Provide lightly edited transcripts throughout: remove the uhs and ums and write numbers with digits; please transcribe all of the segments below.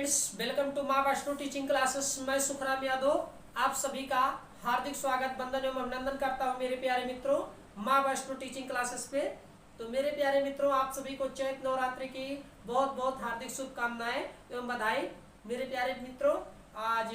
Friends, welcome to माँ Vaishno teaching classes. मैं सुखराम यादव आप सभी का हार्दिक स्वागत, वंदन एवं अभिनंदन करता हूँ मेरे प्यारे मित्रों माँ वैष्णो टीचिंग क्लासेस पे। तो मेरे प्यारे मित्रों, आप सभी को चैत नवरात्रि की बहुत बहुत हार्दिक शुभकामनाएं एवं बधाई। मेरे प्यारे मित्रों, आज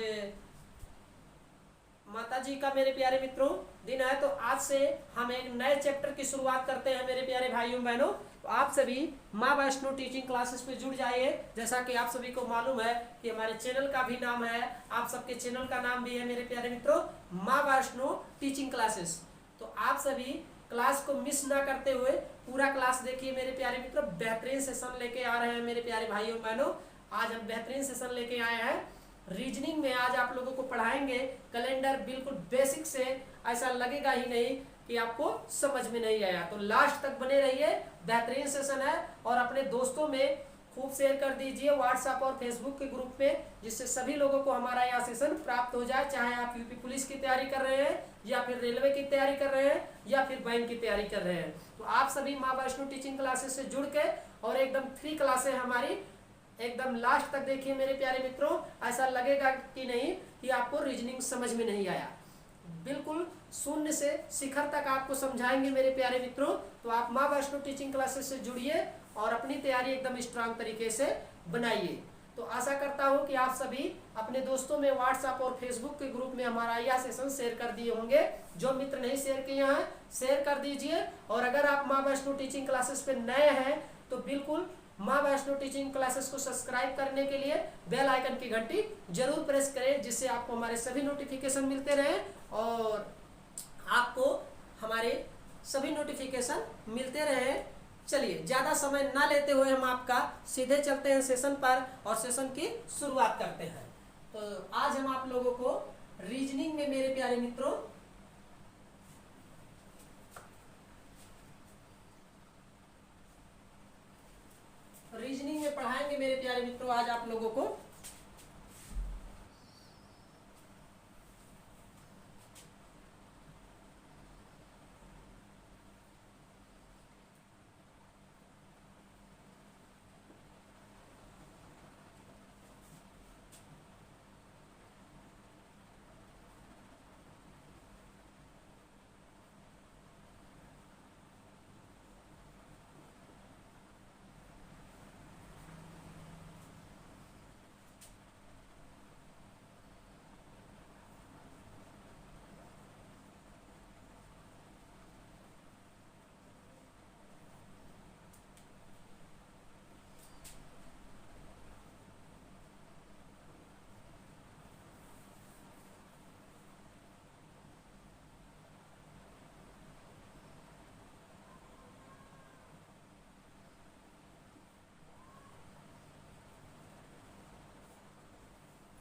माता जी का मेरे प्यारे मित्रों दिन है, तो आज से हम एक नए चैप्टर की शुरुआत करते हैं मेरे प्यारे भाइयों बहनों। तो आप सभी माँ वैष्णो टीचिंग क्लासेस पे जुड़ जाइए। जैसा कि आप सभी को मालूम है कि हमारे चैनल का भी नाम है, आप सबके चैनल का नाम भी है मेरे प्यारे मित्रों माँ वैष्णो टीचिंग क्लासेस। तो आप सभी क्लास को मिस ना करते हुए पूरा क्लास देखिए मेरे प्यारे मित्रों। बेहतरीन सेशन लेके आ रहे हैं मेरे प्यारे भाइयों बहनों। आज हम बेहतरीन सेशन लेके आए हैं रीजनिंग में। आज आप लोगों को पढ़ाएंगे कैलेंडर बिल्कुल बेसिक से, ऐसा लगेगा ही नहीं कि आपको समझ में नहीं आया। तो लास्ट तक बने रहिए, बेहतरीन सेशन है। और अपने दोस्तों में खूब शेयर कर दीजिए व्हाट्सएप और फेसबुक के ग्रुप में, जिससे सभी लोगों को हमारा यह सेशन प्राप्त हो जाए। चाहे आप यूपी पुलिस की तैयारी कर रहे हैं, या फिर रेलवे की तैयारी कर रहे हैं, या फिर बैंक की तैयारी कर रहे हैं, तो आप सभी माँ वैष्णो टीचिंग क्लासेस से जुड़ के और एकदम फ्री क्लासें हमारी एकदम लास्ट तक देखिए मेरे प्यारे मित्रों। ऐसा लगेगा कि नहीं कि आपको रीजनिंग समझ में नहीं आया। बिल्कुल शून्य से शिखर तक आपको समझाएंगे मेरे प्यारे मित्रों। तो आप माँ वैष्णो टीचिंग क्लासेस से जुड़िए और अपनी तैयारी एकदम स्ट्रांग तरीके से बनाइए। तो आशा करता हूँ कि आप सभी अपने दोस्तों में व्हाट्सएप और फेसबुक के ग्रुप में हमारा यह सेशन शेयर कर दिए होंगे। जो मित्र नहीं शेयर किए हैं शेयर कर दीजिए। और अगर आप माँ वैष्णो टीचिंग क्लासेस पे नए हैं तो बिल्कुल माँ वैष्णो टीचिंग क्लासेस को सब्सक्राइब करने के लिए बेल आइकन की घंटी जरूर प्रेस करें, जिससे आपको हमारे सभी नोटिफिकेशन मिलते रहे और आपको हमारे सभी नोटिफिकेशन मिलते रहे। चलिए ज्यादा समय ना लेते हुए हम आपका सीधे चलते हैं सेशन पर और सेशन की शुरुआत करते हैं। तो आज हम आप लोगों को रीजनिंग में मेरे प्यारे मित्रों रीजनिंग में पढ़ाएंगे मेरे प्यारे मित्रों आज आप लोगों को।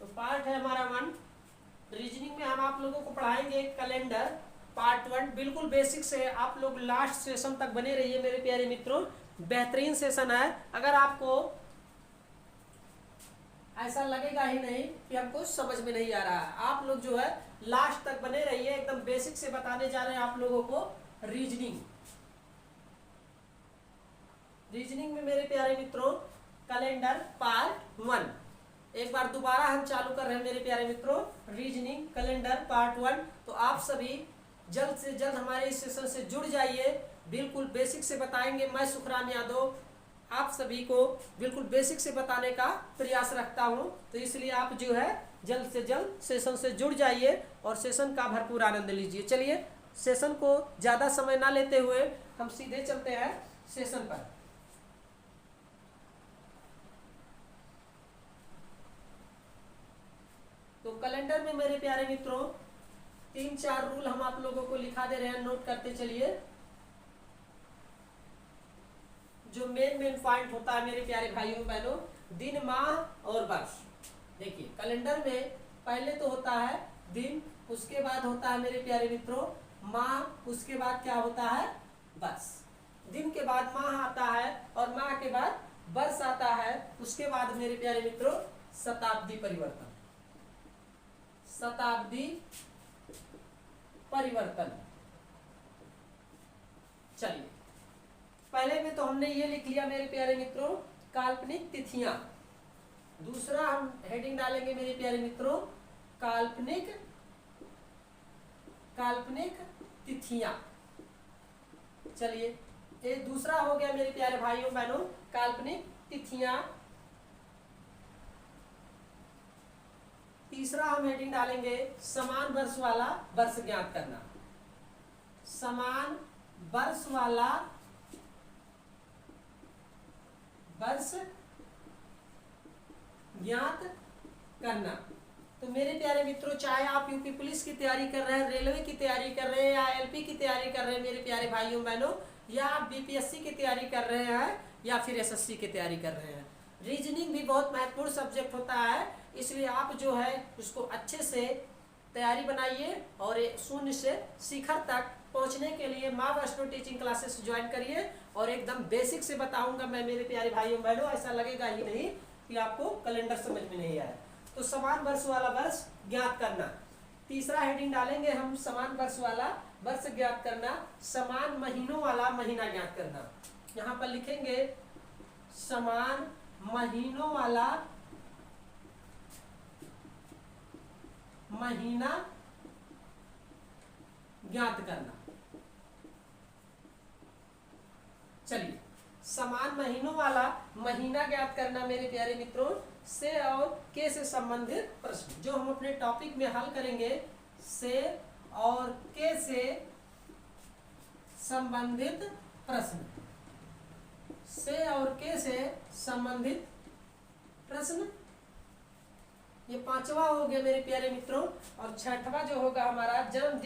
तो पार्ट है हमारा 1। रीजनिंग में हम आप लोगों को पढ़ाएंगे कैलेंडर पार्ट 1। बिल्कुल बेसिक से आप लोग लास्ट सेशन तक बने रहिए मेरे प्यारे मित्रों। बेहतरीन सेशन है। अगर आपको ऐसा लगेगा ही नहीं कि हमको समझ में नहीं आ रहा है, आप लोग जो है लास्ट तक बने रहिए। एकदम बेसिक से बताने जा रहे हैं आप लोगों को रीजनिंग में मेरे प्यारे मित्रों कैलेंडर पार्ट 1। एक बार दोबारा हम चालू कर रहे हैं मेरे प्यारे मित्रों रीजनिंग कैलेंडर पार्ट 1। तो आप सभी जल्द से जल्द हमारे इस सेशन से जुड़ जाइए। बिल्कुल बेसिक से बताएंगे। मैं सुखराम यादव आप सभी को बिल्कुल बेसिक से बताने का प्रयास रखता हूं, तो इसलिए आप जो है जल्द से जल्द सेशन से जुड़ जाइए और सेशन का भरपूर आनंद लीजिए। चलिए सेशन को ज़्यादा समय ना लेते हुए हम सीधे चलते हैं सेशन पर। तो कैलेंडर में मेरे प्यारे मित्रों 3-4 रूल हम आप लोगों को लिखा दे रहे हैं, नोट करते चलिए। जो मेन पॉइंट होता है मेरे प्यारे भाइयों बहनों, दिन माह और वर्ष। देखिए कैलेंडर में पहले तो होता है दिन, उसके बाद होता है मेरे प्यारे मित्रों माह, उसके बाद क्या होता है वर्ष। दिन के बाद माह आता है और माह के बाद वर्ष आता है। उसके बाद मेरे प्यारे मित्रों शताब्दी परिवर्तन। शताब्दी परिवर्तन। चलिए पहले में तो हमने ये लिख लिया मेरे प्यारे मित्रों काल्पनिक तिथियां। दूसरा हम हेडिंग डालेंगे मेरे प्यारे मित्रों, काल्पनिक तिथियां। चलिए, ये दूसरा हो गया मेरे प्यारे भाइयों बहनों, काल्पनिक तिथियां। तीसरा हम हेडिंग डालेंगे, समान वर्ष वाला वर्ष ज्ञात करना। समान वर्ष वाला वर्ष ज्ञात करना। तो मेरे प्यारे मित्रों, चाहे आप यूपी पुलिस की तैयारी कर रहे हैं, रेलवे की तैयारी कर रहे हैं, या एलपी की तैयारी कर रहे हैं मेरे प्यारे भाइयों बहनों, या आप बीपीएससी की तैयारी कर रहे हैं, या फिर एसएससी की तैयारी कर रहे हैं, रीजनिंग भी बहुत महत्वपूर्ण सब्जेक्ट होता है। इसलिए आप जो है उसको अच्छे से तैयारी बनाइए और शून्य से शिखर तक पहुंचने के लिए माँ वैष्णो टीचिंग क्लासेस ज्वाइन करिए। और एकदम बेसिक से बताऊंगा मैं मेरे प्यारे भाइयों बहनों, ऐसा लगेगा ही नहीं कि आपको कैलेंडर समझ में नहीं आया। तो समान वर्ष वाला वर्ष ज्ञात करना, तीसरा हेडिंग डालेंगे हम, समान वर्ष वाला वर्ष ज्ञात करना। समान महीनों वाला महीना ज्ञात करना। यहाँ पर लिखेंगे समान महीनों वाला महीना ज्ञात करना। चलिए, समान महीनों वाला महीना ज्ञात करना मेरे प्यारे मित्रों, से और के से संबंधित प्रश्न जो हम अपने टॉपिक में हल करेंगे। से और के से संबंधित प्रश्न, से और के से संबंधित प्रश्न, ये पांचवा हो गया मेरे प्यारे मित्रों। और छठवां जो होगा हमारा जन्म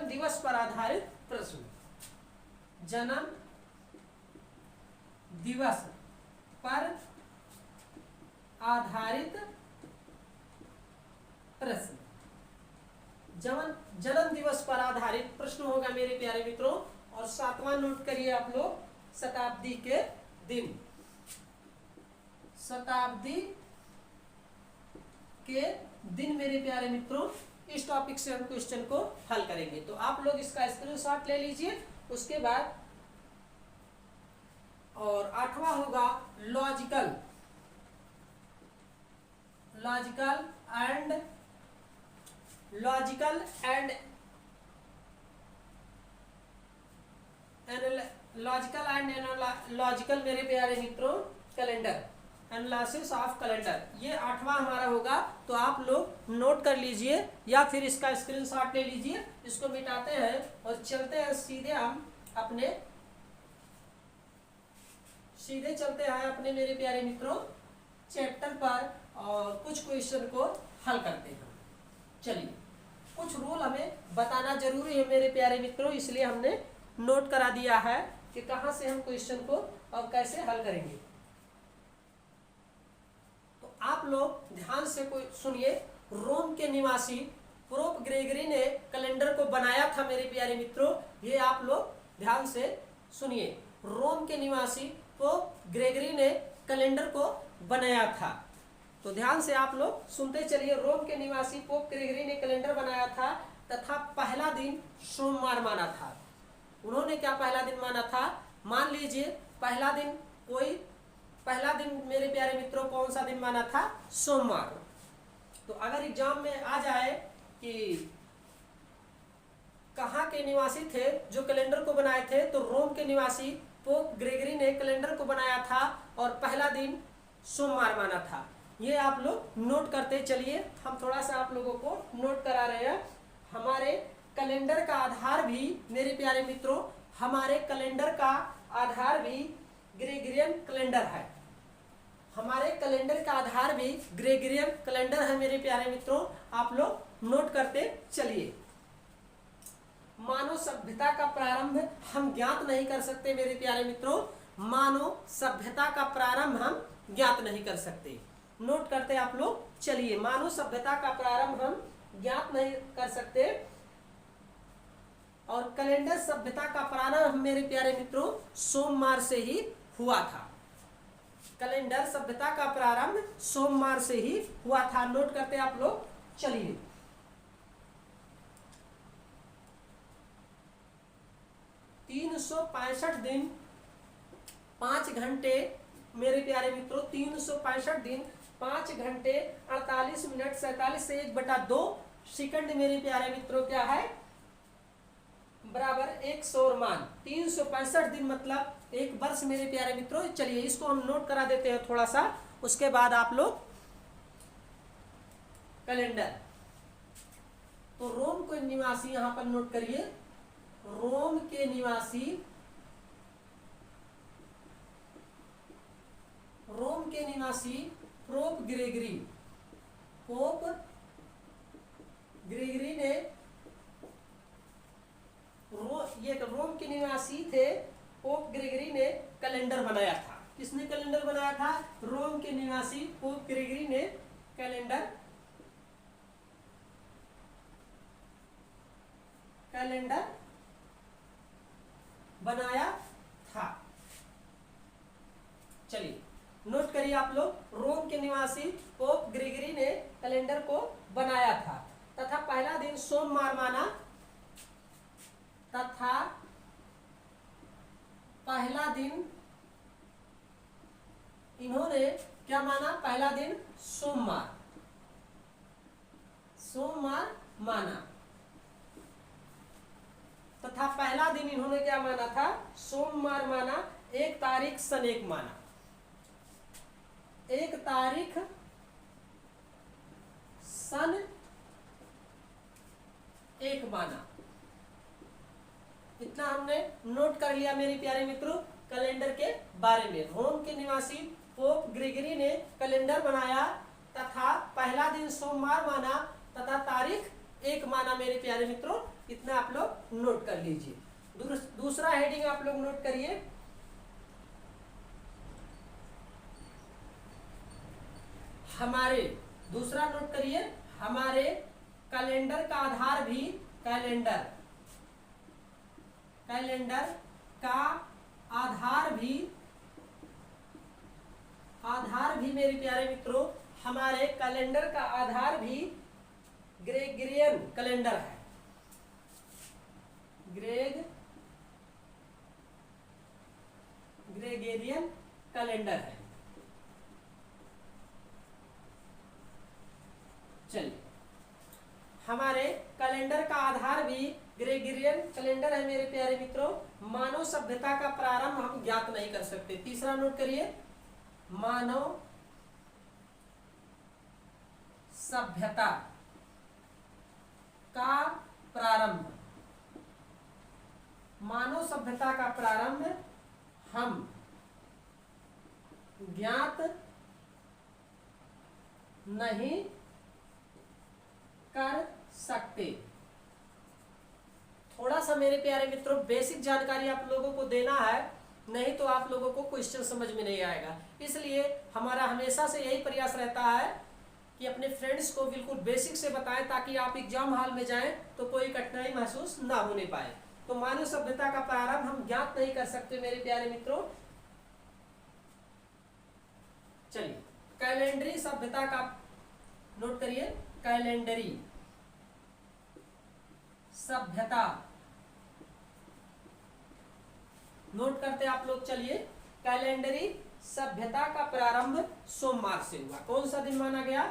दिवस पर आधारित प्रश्न। जन्म दिवस पर आधारित प्रश्न, जन्म दिवस पर आधारित प्रश्न होगा मेरे प्यारे मित्रों। और सातवां नोट करिए आप लोग, शताब्दी के दिन। शताब्दी के दिन मेरे प्यारे मित्रों, इस टॉपिक से हम क्वेश्चन को हल करेंगे। तो आप लोग इसका स्क्रीनशॉट ले लीजिए। उसके बाद और आठवां होगा लॉजिकल एंड लॉजिकल मेरे प्यारे मित्रों, कैलेंडर, एनालिसिस ऑफ कैलेंडर, ये आठवां हमारा होगा। तो आप लोग नोट कर लीजिए या फिर इसका स्क्रीनशॉट ले लीजिए। इसको मिटाते हैं और चलते हैं सीधे, हम सीधे चलते हैं अपने मेरे प्यारे मित्रों चैप्टर पर और कुछ क्वेश्चन को हल करते हैं। चलिए, कुछ रूल हमें बताना जरूरी है मेरे प्यारे मित्रों, इसलिए हमने नोट करा दिया है कि कहां से हम क्वेश्चन को और कैसे हल करेंगे। तो आप लोग ध्यान से कोई सुनिए। रोम के निवासी पोप ग्रेगरी ने कैलेंडर को बनाया था मेरे प्यारे मित्रों, ये आप लोग ध्यान से सुनिए। रोम के निवासी पोप ग्रेगरी ने कैलेंडर को बनाया था। तो ध्यान से आप लोग सुनते चलिए। रोम के निवासी पोप ग्रेगरी ने कैलेंडर बनाया था तथा पहला दिन सोमवार माना था। उन्होंने क्या पहला दिन माना था? मान लीजिए पहला दिन मेरे प्यारे मित्रों कौन सा दिन माना था? सोमवार। तो अगर एग्जाम में आ जाए कि कहाँ के निवासी थे जो कैलेंडर को बनाए थे, तो रोम के निवासी पोप ग्रेगरी ने कैलेंडर को बनाया था और पहला दिन सोमवार माना था। ये आप लोग नोट करते चलिए। हम थोड़ा सा आप लोगों को नोट करा रहे हैं। हमारे कैलेंडर का आधार भी मेरे प्यारे मित्रों, हमारे कैलेंडर का आधार भी ग्रेगरियन कैलेंडर है। हमारे कैलेंडर का आधार भी ग्रेगरियन कैलेंडर है मेरे प्यारे मित्रों। आप लोग नोट करते चलिए। मानव सभ्यता का प्रारंभ हम ज्ञात नहीं कर सकते मेरे प्यारे मित्रों। मानव सभ्यता का प्रारंभ हम ज्ञात नहीं कर सकते। नोट करते आप लोग चलिए। मानव सभ्यता का प्रारंभ हम ज्ञात नहीं कर सकते और कैलेंडर सभ्यता का प्रारंभ मेरे प्यारे मित्रों सोमवार से ही हुआ था। कैलेंडर सभ्यता का प्रारंभ सोमवार से ही हुआ था। नोट करते आप लोग चलिए। तीन 365 दिन 5 घंटे मेरे प्यारे मित्रों, 365 दिन 5 घंटे 48 मिनट 47 से 1/2 सेकंड मेरे प्यारे मित्रों क्या है, बराबर एक सौरमान। 365 दिन मतलब एक वर्ष मेरे प्यारे मित्रों। चलिए इसको हम नोट करा देते हैं थोड़ा सा, उसके बाद आप लोग कैलेंडर। तो रोम के निवासी यहां पर नोट करिए, रोम के निवासी, रोम के निवासी पोप ग्रेगरी, पोप ग्रेगरी ने ये रोम के निवासी थे, पोप ग्रेगरी ने कैलेंडर बनाया था। किसने कैलेंडर बनाया था? रोम के निवासी पोप ग्रेगरी ने कैलेंडर बनाया था। चलिए नोट करिए आप लोग, रोम के निवासी पोप ग्रेगरी ने कैलेंडर को बनाया था तथा पहला दिन सोमवार माना, तथा पहला दिन इन्होंने क्या माना? पहला दिन सोमवार माना, तथा पहला दिन इन्होंने क्या माना था? सोमवार माना। 1 तारीख सन 1 माना, 1 तारीख सन 1 माना। इतना हमने नोट कर लिया मेरे प्यारे मित्रों कैलेंडर के बारे में। रोम के निवासी पोप ग्रेगरी ने कैलेंडर बनाया तथा पहला दिन सोमवार माना तथा तारीख 1 माना मेरे प्यारे मित्रों। इतना आप लोग नोट कर लीजिए। दूसरा हेडिंग आप लोग नोट करिए, हमारे, दूसरा नोट करिए, हमारे कैलेंडर का आधार भी, कैलेंडर का आधार भी मेरे प्यारे मित्रों, हमारे कैलेंडर का आधार भी ग्रेगरियन कैलेंडर है। ग्रेगरियन कैलेंडर है। चलिए हमारे कैलेंडर का आधार भी ग्रेगरियन कैलेंडर है मेरे प्यारे मित्रों। मानव सभ्यता का प्रारंभ हम ज्ञात नहीं कर सकते। तीसरा नोट करिए, मानव सभ्यता का प्रारंभ, मानव सभ्यता का प्रारंभ हम ज्ञात नहीं कर सकते। थोड़ा सा मेरे प्यारे मित्रों बेसिक जानकारी आप लोगों को देना है, नहीं तो आप लोगों को क्वेश्चन समझ में नहीं आएगा। इसलिए हमारा हमेशा से यही प्रयास रहता है कि अपने फ्रेंड्स को बिल्कुल बेसिक से बताएं ताकि आप एग्जाम हॉल में जाएं तो कोई कठिनाई महसूस ना होने पाए। तो मानव सभ्यता का प्रारंभ हम ज्ञात नहीं कर सकते मेरे प्यारे मित्रों। चलिए कैलेंडरी सभ्यता का नोट करिए, कैलेंडरी सभ्यता नोट करते आप लोग। चलिए कैलेंडरी सभ्यता का प्रारंभ सोमवार से हुआ। कौन सा दिन माना गया?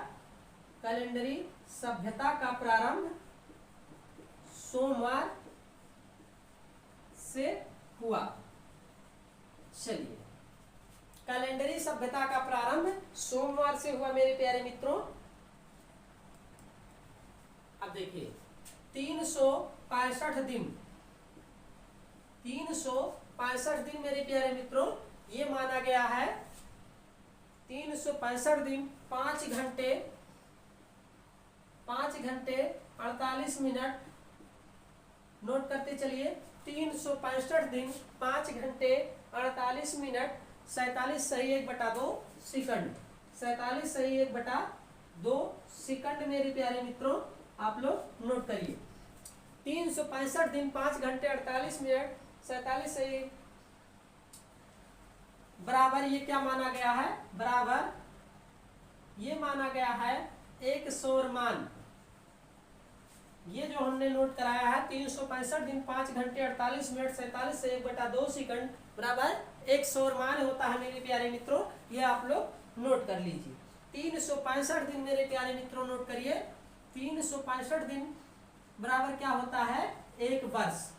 कैलेंडरी सभ्यता का प्रारंभ सोमवार से हुआ। चलिए कैलेंडरी सभ्यता का प्रारंभ सोमवार से हुआ मेरे प्यारे मित्रों। अब देखिए 365 दिन, 365 दिन मेरे प्यारे मित्रों ये माना गया है। 365 दिन 5 घंटे 48 मिनट। नोट करते चलिए, 365 दिन 5 घंटे 48 मिनट 47 सही 1/2 सेकंड, 47 सही 1/2 सेकंड मेरे प्यारे मित्रों आप लोग नोट करिए। 365 दिन 5 घंटे 48 मिनट 47 सही बराबर ये क्या माना गया है? बराबर ये माना गया है एक सौरमान। ये जो हमने नोट कराया है 365 दिन 5 घंटे 48 मिनट 47 से 1/2 सेकंड बराबर एक सौरमान होता है मेरे प्यारे मित्रों। ये आप लोग नोट कर लीजिए। 365 दिन मेरे प्यारे मित्रों नोट करिए, 365 दिन बराबर क्या होता है, एक वर्ष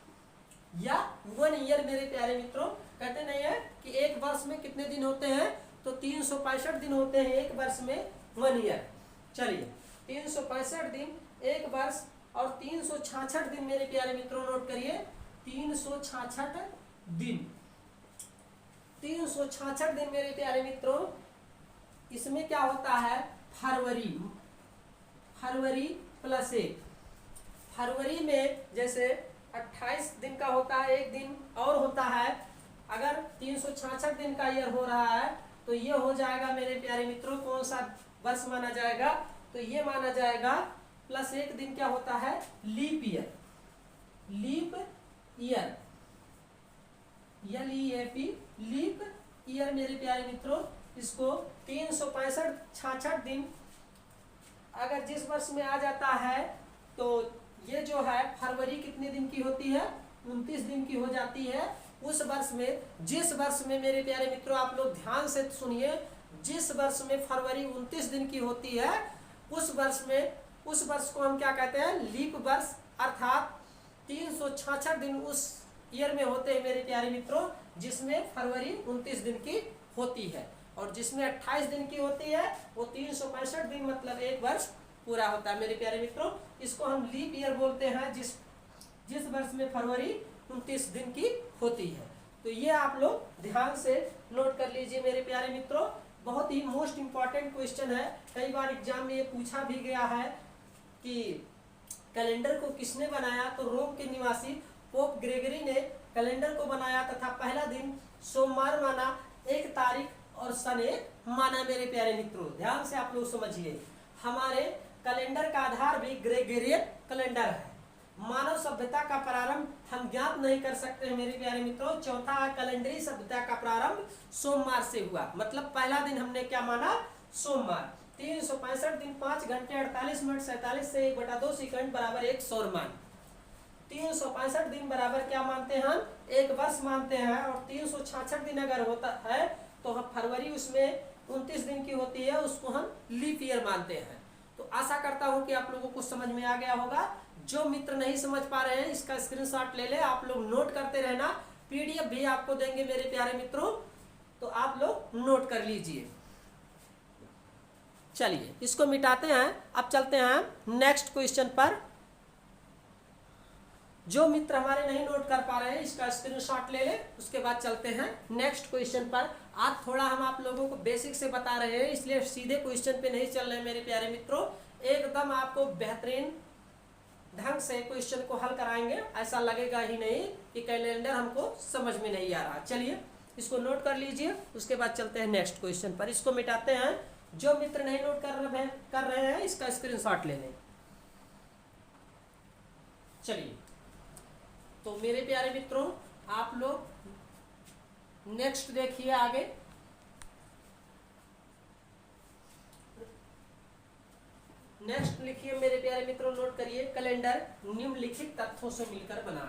या 1 ईयर मेरे प्यारे मित्रों। कहते नहीं है कि एक वर्ष में कितने दिन होते हैं, तो 365 दिन होते हैं एक वर्ष में, 1 ईयर। चलिए 365 दिन एक वर्ष और 366 दिन मेरे प्यारे मित्रों नोट करिए, 366 दिन, 366 दिन मेरे प्यारे मित्रों। इसमें क्या होता है, फरवरी, फरवरी प्लस 1, फरवरी में जैसे 28 दिन का होता है, एक दिन और होता है। अगर 366 दिन का ईयर हो रहा है तो ये हो जाएगा मेरे प्यारे मित्रों, कौन सा वर्ष माना जाएगा, तो ये माना जाएगा प्लस 1 दिन क्या होता है, leap year, leap year, LEAP, leap year मेरे प्यारे मित्रों। इसको 365 दिन अगर जिस वर्ष में आ जाता है तो ये जो है फरवरी कितने दिन की होती है, 29 दिन की हो जाती है। उस वर्ष में, जिस वर्ष में मेरे प्यारे मित्रों, आप लोग ध्यान से सुनिए, जिस वर्ष में फरवरी 29 दिन की होती है, उस वर्ष में, उस वर्ष को हम क्या कहते हैं, लीप वर्ष, अर्थात 366 दिन उस ईयर में होते हैं मेरे प्यारे मित्रों, जिसमें फरवरी 29 दिन की होती है, और जिसमें 28 दिन की होती है वो 365 दिन, मतलब एक वर्ष पूरा होता है मेरे प्यारे मित्रों। इसको हम लीप ईयर बोलते हैं, जिस वर्ष में फरवरी 29 दिन की होती है। तो ये आप लोग ध्यान से नोट कर लीजिए मेरे प्यारे मित्रों, बहुत ही मोस्ट इंपॉर्टेंट क्वेश्चन है। कई बार एग्जाम में ये पूछा भी गया है कि कैलेंडर को किसने बनाया, तो रोम के निवासी पोप ग्रेगरी ने कैलेंडर को बनाया तथा पहला दिन सोमवार माना, 1 तारीख और सन 1 माना मेरे प्यारे मित्रों। ध्यान से आप लोग समझिए, हमारे कैलेंडर का आधार भी ग्रेगोरियन कैलेंडर है। मानव सभ्यता का प्रारंभ हम ज्ञात नहीं कर सकते हैं मेरे प्यारे मित्रों। चौथा, कैलेंडरी सभ्यता का प्रारंभ सोमवार से हुआ, मतलब पहला दिन हमने क्या माना, सोमवार। 365 दिन 5 घंटे 48 मिनट 47 से 1/2 सेकंड बराबर 1 सौरमान। 365 दिन बराबर क्या मानते हैं हम, एक वर्ष मानते हैं। और 366 दिन अगर होता है तो हम फरवरी उसमें 29 दिन की होती है, उसको हम लीप ईयर मानते हैं। तो आशा करता हूं कि आप लोगों को समझ में आ गया होगा। जो मित्र नहीं समझ पा रहे हैं इसका स्क्रीनशॉट ले ले, आप लोग नोट करते रहना। PDF भी आपको देंगे मेरे प्यारे मित्रों, तो आप लोग नोट कर लीजिए। चलिए इसको मिटाते हैं, अब चलते हैं नेक्स्ट क्वेश्चन पर। जो मित्र हमारे नहीं नोट कर पा रहे हैं इसका स्क्रीनशॉट ले ले, उसके बाद चलते हैं नेक्स्ट क्वेश्चन पर। आज थोड़ा हम आप लोगों को बेसिक से बता रहे हैं, इसलिए सीधे क्वेश्चन पे नहीं चल रहे हैं मेरे प्यारे मित्रों। एकदम आपको बेहतरीन ढंग से क्वेश्चन को हल कराएंगे, ऐसा लगेगा ही नहीं कि कैलेंडर हमको समझ में नहीं आ रहा। चलिए इसको नोट कर लीजिए, उसके बाद चलते हैं नेक्स्ट क्वेश्चन पर। इसको मिटाते हैं, जो मित्र नहीं नोट कर रहे हैं इसका स्क्रीनशॉट ले लें। चलिए तो मेरे प्यारे मित्रों, आप लोग नेक्स्ट देखिए आगे। नेक्स्ट लिखिए मेरे प्यारे मित्रों, नोट करिए, कैलेंडर निम्नलिखित तथ्यों से मिलकर बना।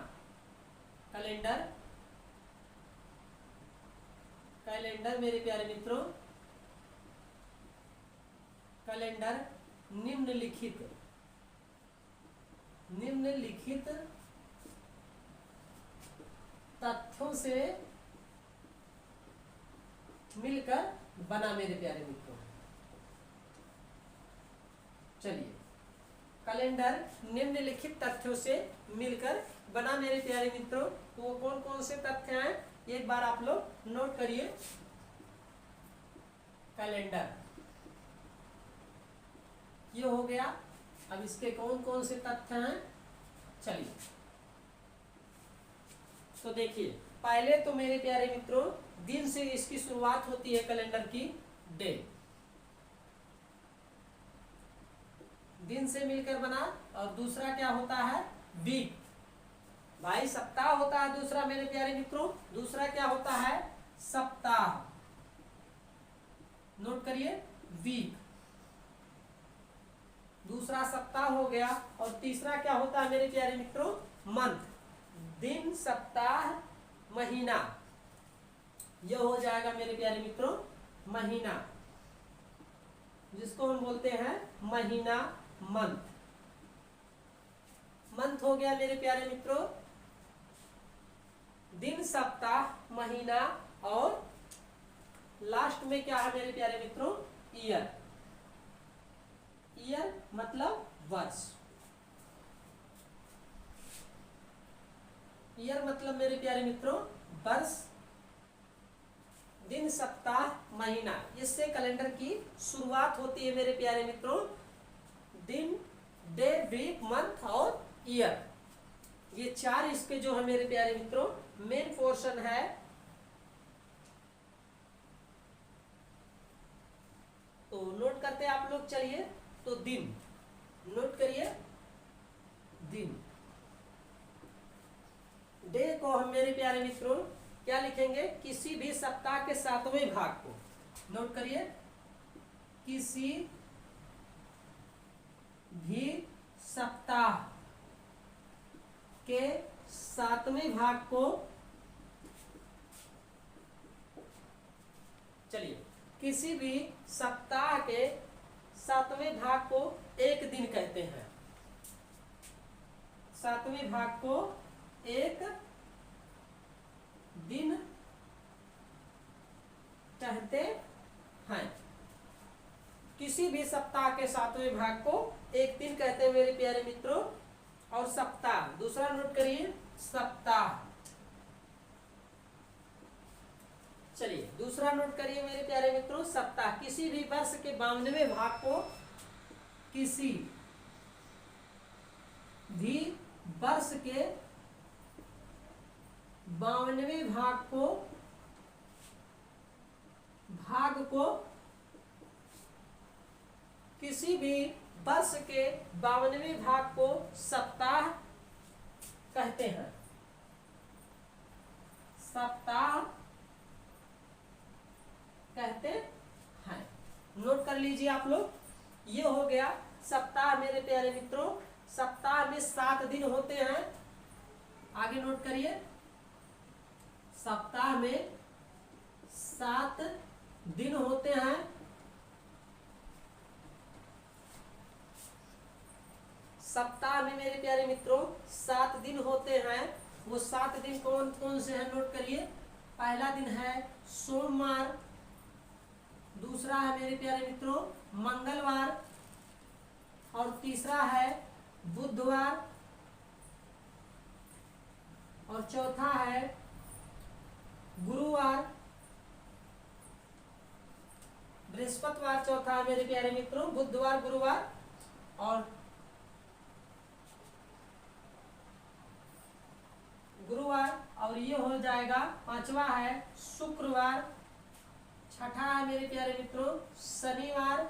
कैलेंडर, कैलेंडर मेरे प्यारे मित्रों, कैलेंडर निम्नलिखित तथ्यों से मिलकर बना मेरे प्यारे मित्रों। चलिए, कैलेंडर निम्नलिखित तथ्यों से मिलकर बना मेरे प्यारे मित्रों। तो वो कौन कौन से तथ्य हैं एक बार आप लोग नोट करिए। कैलेंडर ये हो गया। अब इसके कौन कौन से तथ्य हैं, चलिए तो देखिए, पहले तो मेरे प्यारे मित्रों दिन से इसकी शुरुआत होती है कैलेंडर की, डे, दिन से मिलकर बना। और दूसरा क्या होता है, वीक, भाई सप्ताह होता है दूसरा मेरे प्यारे मित्रों। दूसरा क्या होता है, सप्ताह, नोट करिए, वीक, दूसरा सप्ताह हो गया। और तीसरा क्या होता है मेरे प्यारे मित्रों, मंथ, दिन, सप्ताह, महीना, यह हो जाएगा मेरे प्यारे मित्रों महीना। जिसको हम बोलते हैं महीना, मंथ। मंथ हो गया मेरे प्यारे मित्रों। दिन, सप्ताह, महीना और लास्ट में क्या है मेरे प्यारे मित्रों? ईयर। ईयर मतलब वर्ष। ईयर मतलब मेरे प्यारे मित्रों वर्ष। दिन, सप्ताह, महीना, इससे कैलेंडर की शुरुआत होती है मेरे प्यारे मित्रों। दिन, डे, वीक, मंथ और ईयर, ये चार इसके जो है मेरे प्यारे मित्रों मेन पोर्शन है। तो नोट करते हैं आप लोग, चलिए। तो दिन नोट करिए, दिन। डे को हम मेरे प्यारे मित्रों क्या लिखेंगे? किसी भी सप्ताह के 7वें भाग को। नोट करिए, किसी भी सप्ताह के 7वें भाग को, चलिए, किसी भी सप्ताह के 7वें भाग को एक दिन कहते हैं। 7वें भाग को एक दिन कहते हैं। किसी भी सप्ताह के 7वें भाग को एक दिन कहते हैं मेरे प्यारे मित्रों। और सप्ताह, दूसरा नोट करिए, सप्ताह। चलिए, दूसरा नोट करिए मेरे प्यारे मित्रों, सप्ताह। किसी भी वर्ष के 52वें भाग को, किसी भी वर्ष के 52वें भाग को किसी भी वर्ष के 52वें भाग को सप्ताह कहते हैं। सप्ताह कहते हैं। नोट कर लीजिए आप लोग, ये हो गया सप्ताह मेरे प्यारे मित्रों। सप्ताह में 7 दिन होते हैं। आगे नोट करिए, सप्ताह में 7 दिन होते हैं। सप्ताह में मेरे प्यारे मित्रों 7 दिन होते हैं। वो 7 दिन कौन कौन से हैं? नोट करिए। पहला दिन है सोमवार, दूसरा है मेरे प्यारे मित्रों मंगलवार, और तीसरा है बुधवार, और चौथा है गुरुवार। बृहस्पतिवार चौथा है मेरे प्यारे मित्रों, बुधवार, गुरुवार और गुरुवार, और ये हो जाएगा 5वां है शुक्रवार, छठा है मेरे प्यारे मित्रों शनिवार,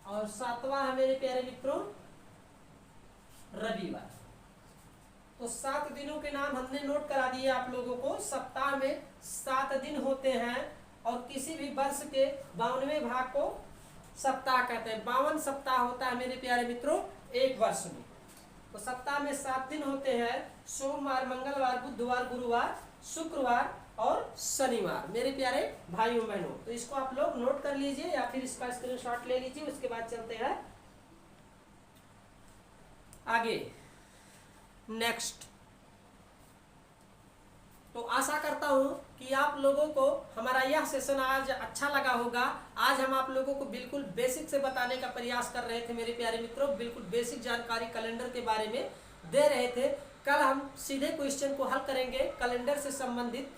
और 7वां है मेरे प्यारे मित्रों रविवार। तो 7 दिनों के नाम हमने नोट करा दिए आप लोगों को। सप्ताह में 7 दिन होते हैं और किसी भी वर्ष के 52वें भाग को सप्ताह कहते हैं। 52 सप्ताह होता है मेरे प्यारे मित्रों एक वर्ष में। तो सप्ताह में 7 दिन होते हैं, सोमवार, मंगलवार, बुधवार, गुरुवार, शुक्रवार और शनिवार मेरे प्यारे भाइयों बहनों। तो इसको आप लोग नोट कर लीजिए या फिर इसका स्क्रीनशॉट ले लीजिए। उसके बाद चलते हैं आगे, नेक्स्ट। तो आशा करता हूं कि आप लोगों को हमारा यह सेशन आज अच्छा लगा होगा। आज हम आप लोगों को बिल्कुल बेसिक से बताने का प्रयास कर रहे थे मेरे प्यारे मित्रों। बिल्कुल बेसिक जानकारी कैलेंडर के बारे में दे रहे थे। कल हम सीधे क्वेश्चन को हल करेंगे कैलेंडर से संबंधित,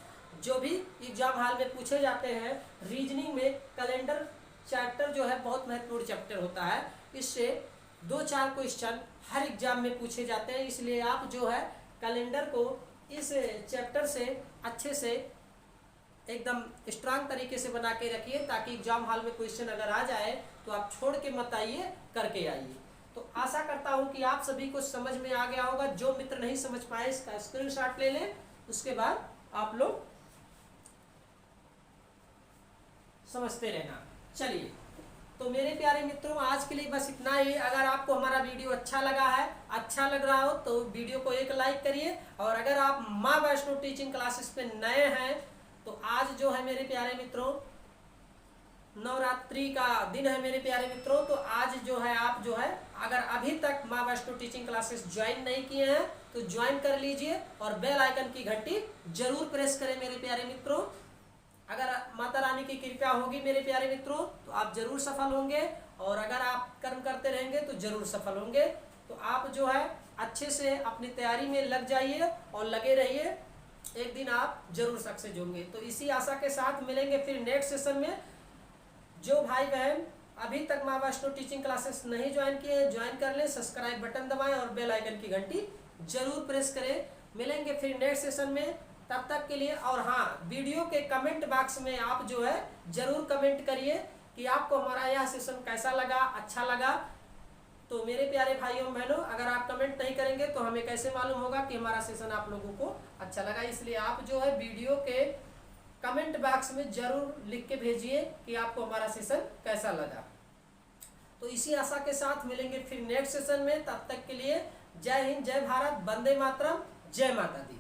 जो भी एग्जाम हॉल में पूछे जाते हैं। रीजनिंग में कैलेंडर चैप्टर जो है बहुत महत्वपूर्ण चैप्टर होता है। इससे 2-4 क्वेश्चन हर एग्जाम में पूछे जाते हैं। इसलिए आप जो है कैलेंडर को इस चैप्टर से अच्छे से एकदम स्ट्रांग तरीके से बना के रखिए, ताकि एग्जाम हॉल में क्वेश्चन अगर आ जाए तो आप छोड़ के मत आइए, करके आइए। तो आशा करता हूं कि आप सभी को समझ में आ गया होगा। जो मित्र नहीं समझ पाए इसका स्क्रीनशॉट ले लें, उसके बाद आप लोग समझते रहना। चलिए, तो मेरे प्यारे मित्रों आज के लिए बस इतना ही। अगर आपको हमारा वीडियो अच्छा लगा है, अच्छा लग रहा हो, तो वीडियो को एक लाइक करिए। और अगर आप माँ वैष्णो टीचिंग क्लासेस पे नए हैं तो आज जो है मेरे प्यारे मित्रों नवरात्रि का दिन है मेरे प्यारे मित्रों। तो आज जो है आप जो है अगर अभी तक माँ वैष्णो टीचिंग क्लासेस ज्वाइन नहीं किए हैं तो ज्वाइन कर लीजिए और बेल आइकन की घंटी जरूर प्रेस करें मेरे प्यारे मित्रों। अगर माता रानी की कृपा होगी मेरे प्यारे मित्रों तो आप जरूर सफल होंगे, और अगर आप कर्म करते रहेंगे तो जरूर सफल होंगे। तो आप जो है अच्छे से अपनी तैयारी में लग जाइए और लगे रहिए, एक दिन आप जरूर सक्सेस होंगे। तो इसी आशा के साथ मिलेंगे फिर नेक्स्ट सेशन में। जो भाई बहन अभी तक माँ वैष्णो टीचिंग क्लासेस नहीं ज्वाइन किए हैं ज्वाइन कर लें, सब्सक्राइब बटन दबाएं और बेल आइकन की घंटी जरूर प्रेस करें। मिलेंगे फिर नेक्स्ट सेशन में, तब तक के लिए। और हाँ, वीडियो के कमेंट बॉक्स में आप जो है जरूर कमेंट करिए कि आपको हमारा यह सेशन कैसा लगा, अच्छा लगा। तो मेरे प्यारे भाइयों बहनों, अगर आप कमेंट नहीं करेंगे तो हमें कैसे मालूम होगा कि हमारा सेशन आप लोगों को अच्छा लगा। इसलिए आप जो है वीडियो के कमेंट बॉक्स में जरूर लिख के भेजिए कि आपको हमारा सेशन कैसा लगा। तो इसी आशा के साथ मिलेंगे फिर नेक्स्ट सेशन में, तब तक के लिए जय हिंद, जय भारत, वंदे मातरम, जय माता दी।